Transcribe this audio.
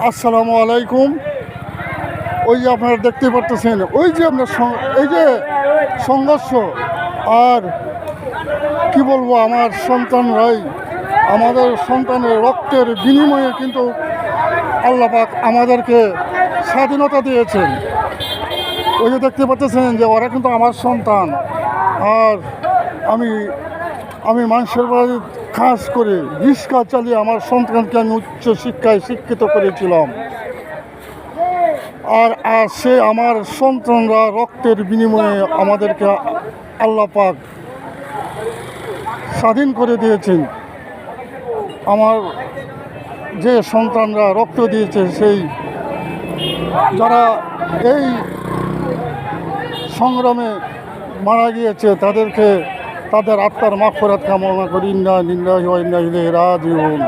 আসসালামু আলাইকুম। ওই যে আপনারা দেখতে পারতেছেন, ওই যে আপনার এই যে সংঘর্ষ, আর কি বলবো, আমার সন্তানরাই, আমাদের সন্তানের রক্তের বিনিময়ে কিন্তু আল্লাহ পাক আমাদেরকে স্বাধীনতা দিয়েছেন। ওই যে দেখতে পাচ্ছেন যে ওরা কিন্তু আমার সন্তান। আর আমি আমি মানুষের বাড়ি কাজ করে রিক্সা চালিয়ে আমার সন্তানকে আমি উচ্চ শিক্ষায় শিক্ষিত করেছিলাম। আর সে আমার সন্তানরা রক্তের বিনিময়ে আমাদেরকে আল্লাহ পাক স্বাধীন করে দিয়েছেন। আমার যে সন্তানরা রক্ত দিয়েছে, সেই যারা এই সংগ্রামে মারা গিয়েছে, তাদেরকে তাদের আত্মার মাগফিরাত কামনা করি। ইন্না লিল্লাহি ওয়া ইন্না ইলাইহি রাজিউন।